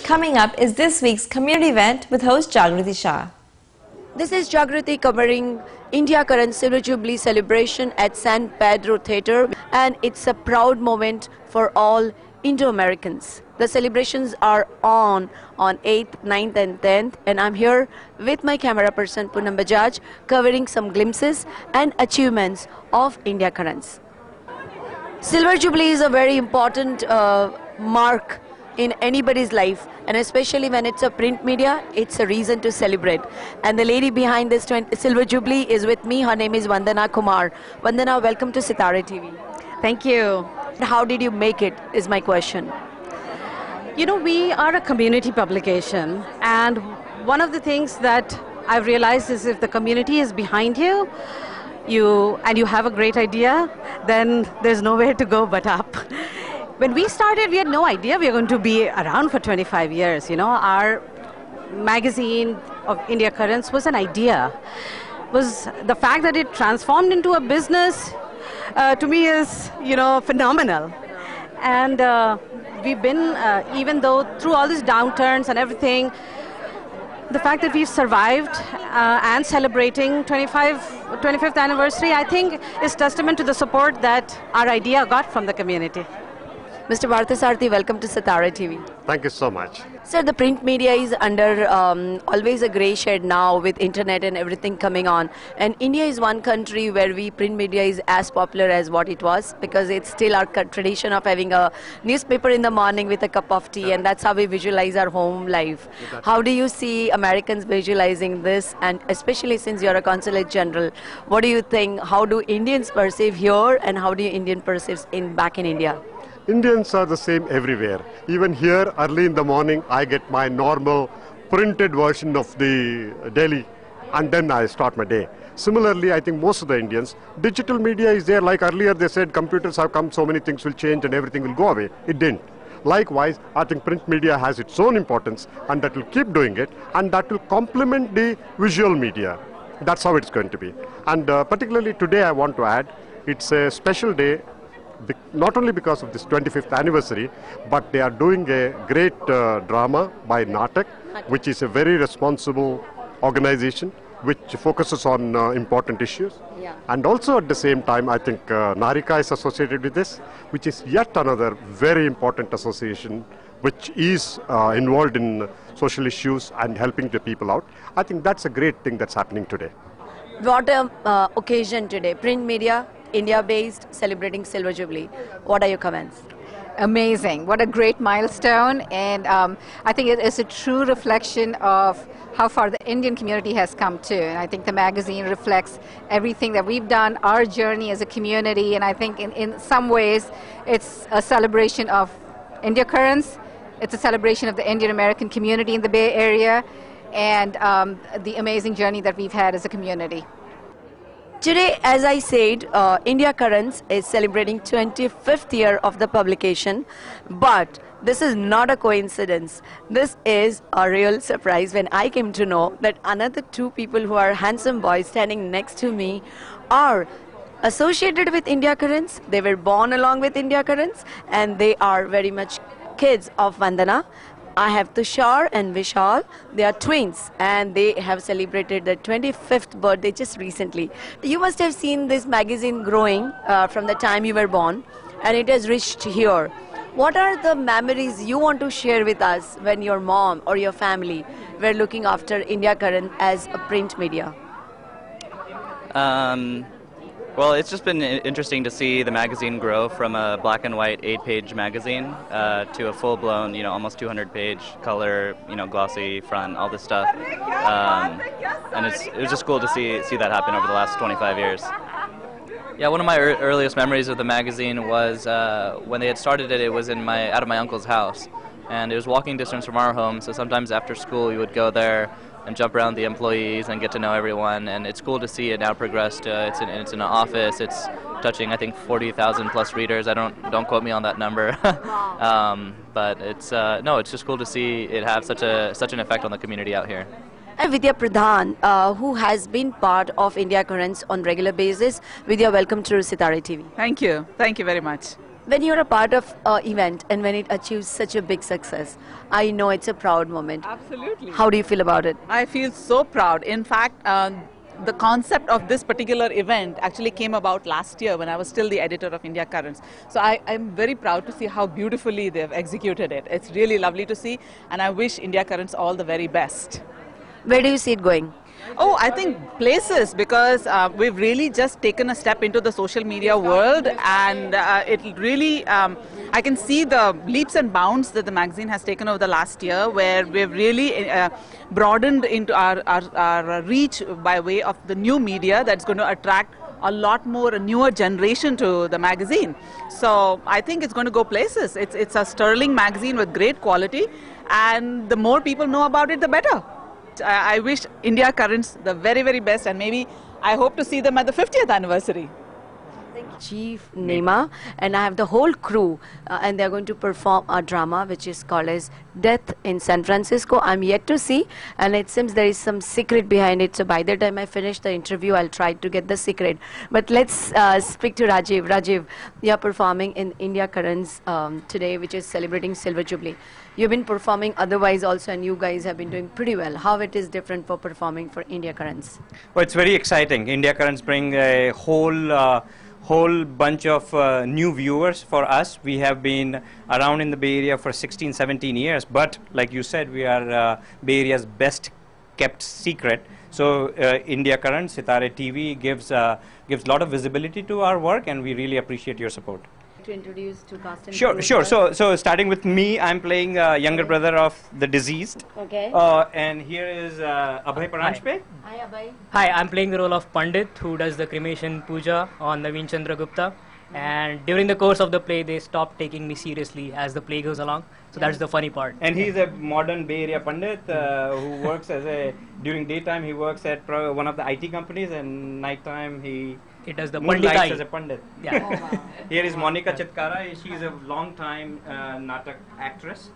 Coming up is this week's community event with host Jagriti Shah. This is Jagriti covering India Current Silver Jubilee celebration at San Pedro Theatre, and it's a proud moment for all Indo-Americans. The celebrations are on 8th, 9th and 10th, and I'm here with my camera person Poonam Bajaj covering some glimpses and achievements of India Currents. Silver Jubilee is a very important mark in anybody's life, and especially when it's a print media, it's a reason to celebrate. And the lady behind this Silver Jubilee is with me. Her name is Vandana Kumar. Vandana, welcome to Sitare TV. Thank you. How did you make it, is my question. You know, we are a community publication, and one of the things that I've realized is if the community is behind you, and you have a great idea, then there's nowhere to go but up. When we started, we had no idea we were going to be around for 25 years. You know, our magazine of India Currents was an idea. Was the fact that it transformed into a business, to me is, you know, phenomenal. And we've been, even though through all these downturns and everything, the fact that we've survived and celebrating 25th anniversary, I think is testament to the support that our idea got from the community. Mr. Parthasarathy, welcome to Sitare TV. Thank you so much. Sir, the print media is under always a grey shade now with internet and everything coming on. And India is one country where print media is as popular as what it was, because it's still our tradition of having a newspaper in the morning with a cup of tea, and that's how we visualize our home life. How do you see Americans visualizing this? And especially since you're a consulate general, what do you think? How do Indians perceive here, and how do Indians perceive back in India? Indians are the same everywhere. Even here, early in the morning, I get my normal printed version of the daily, and then I start my day. Similarly, I think most of the Indians, digital media is there. Like earlier they said, computers have come, so many things will change and everything will go away. It didn't. Likewise, I think print media has its own importance, and that will keep doing it, and that will complement the visual media. That's how it's going to be. And particularly today, I want to add, it's a special day, not only because of this 25th anniversary, but they are doing a great drama by Natak, which is a very responsible organization which focuses on important issues. Yeah. And also at the same time, I think Narika is associated with this, which is yet another very important association which is involved in social issues and helping the people out. I think that's a great thing that's happening today. What an occasion today. Print media, India-based, celebrating Silver Jubilee. What are your comments? Amazing. What a great milestone. And I think it is a true reflection of how far the Indian community has come to. And I think the magazine reflects everything that we've done, our journey as a community. And I think in some ways, it's a celebration of India Currents. It's a celebration of the Indian American community in the Bay Area, and the amazing journey that we've had as a community. Today, as I said, India Currents is celebrating 25th year of the publication, but this is not a coincidence. This is a real surprise when I came to know that another two people who are handsome boys standing next to me are associated with India Currents. They were born along with India Currents, and they are very much kids of Vandana. I have Tushar and Vishal. They are twins, and they have celebrated their 25th birthday just recently. You must have seen this magazine growing from the time you were born, and it has reached here. What are the memories you want to share with us when your mom or your family were looking after India Current as a print media? Well, it's just been interesting to see the magazine grow from a black and white 8-page magazine to a full-blown, you know, almost 200-page color, you know, glossy front, all this stuff. And it was just cool to see that happen over the last 25 years. Yeah, one of my earliest memories of the magazine was when they had started it. It was out of my uncle's house, and it was walking distance from our home. So sometimes after school, we would go there and jump around the employees and get to know everyone. And it's cool to see it now progress to it's in an office. It's touching, I think, 40,000 plus readers. Don't quote me on that number. But it's it's just cool to see it have such an effect on the community out here. And Vidya Pradhan, who has been part of India Currents on regular basis. Vidya, welcome to Sitare TV. Thank you very much. When you're a part of an event and when it achieves such a big success, I know it's a proud moment. Absolutely. How do you feel about it? I feel so proud. In fact, the concept of this particular event actually came about last year when I was still the editor of India Currents. So I'm very proud to see how beautifully they've executed it. It's really lovely to see, and I wish India Currents all the very best. Where do you see it going? Oh, I think places, because we've really just taken a step into the social media world, and it really, I can see the leaps and bounds that the magazine has taken over the last year, where we've really broadened into our reach by way of the new media that's going to attract a lot more, a newer generation to the magazine. So I think it's going to go places. It's a sterling magazine with great quality, and the more people know about it, the better. I wish India Currents the very, very best, and maybe I hope to see them at the 50th anniversary. Chief Nema, and I have the whole crew, and they're going to perform a drama which is called as Death in San Francisco. I'm yet to see, and it seems there is some secret behind it, so by the time I finish the interview I'll try to get the secret. But let's speak to Rajiv. Rajiv, you're performing in India Currents today, which is celebrating Silver Jubilee. You've been performing otherwise also, and you guys have been doing pretty well. How it is different for performing for India Currents? Well, it's very exciting. India Currents bring a whole bunch of new viewers for us. We have been around in the Bay Area for 16, 17 years, but like you said, we are Bay Area's best kept secret. So India Currents, Sitare TV gives a lot of visibility to our work, and we really appreciate your support. To introduce to cast and Sure, crew sure. as well. So starting with me, I'm playing younger brother of the deceased. Okay. And here is Abhay Paranjpe. Hi Abhay. Hi, I'm playing the role of Pandit, who does the cremation puja on Naveen Chandra Gupta. And during the course of the play, they stopped taking me seriously as the play goes along. So that's the funny part. And he's a modern Bay Area Pandit who works during daytime he works at one of the IT companies, and nighttime he does the moonlights Panditai. as a Pandit. Yeah. Oh, wow. Here is Monica Chitkara. She's a long-time Natak actress.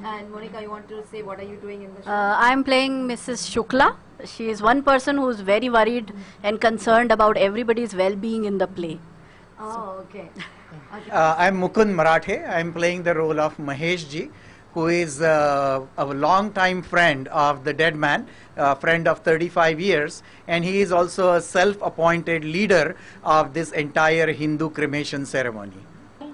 And Monica, you want to say what are you doing in the show? I'm playing Mrs. Shukla. She is one person who's very worried and concerned about everybody's well-being in the play. Oh, okay. I'm Mukund Marathe. I'm playing the role of Mahesh Ji, who is a long-time friend of the dead man, a friend of 35 years, and he is also a self-appointed leader of this entire Hindu cremation ceremony.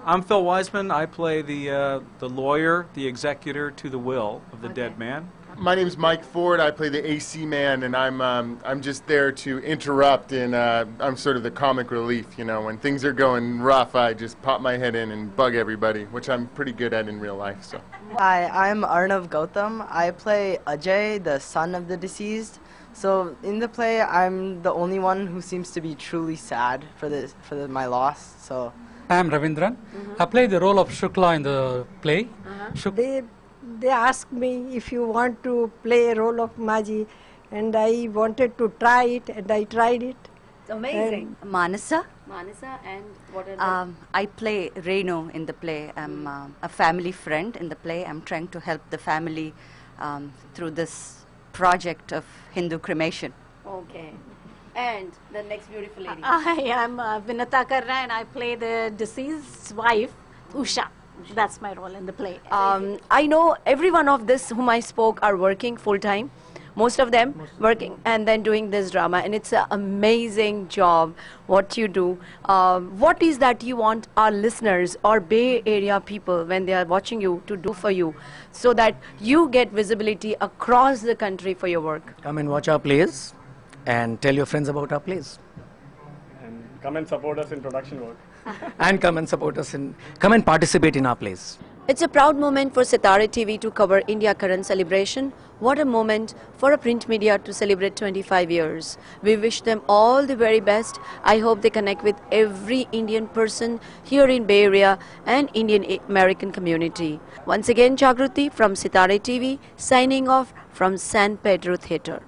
I'm Phil Wiseman. I play the lawyer, the executor to the will of the dead man. My name is Mike Ford. I play the AC man, and I'm just there to interrupt, and I'm sort of the comic relief. You know, when things are going rough, I just pop my head in and bug everybody, which I'm pretty good at in real life. So. Hi, I'm Arnav Gautam. I play Ajay, the son of the deceased. So in the play, I'm the only one who seems to be truly sad for my loss. So. I'm Ravindran. I play the role of Shukla in the play. They asked me if you want to play a role of Maji, and I wanted to try it, and I tried it. It's amazing. Manasa. Manasa, and what are I play Renu in the play. I'm a family friend in the play. I'm trying to help the family through this project of Hindu cremation. Okay. And the next beautiful lady. I am Vinata Karna, and I play the deceased's wife, Usha. That's my role in the play. I know every one of this whom I spoke are working full-time. Most of them working and then doing this drama, and it's an amazing job what you do. What is that you want our listeners or Bay Area people when they are watching you to do for you so that you get visibility across the country for your work? Come and watch our plays and tell your friends about our plays. And come and support us in production work. And come and support us come and participate in our plays. It's a proud moment for Sitare TV to cover India Current celebration. What a moment for a print media to celebrate 25 years. We wish them all the very best. I hope they connect with every Indian person here in Bay Area and Indian American community. Once again, Jagruti from Sitare TV, signing off from San Pedro Theatre.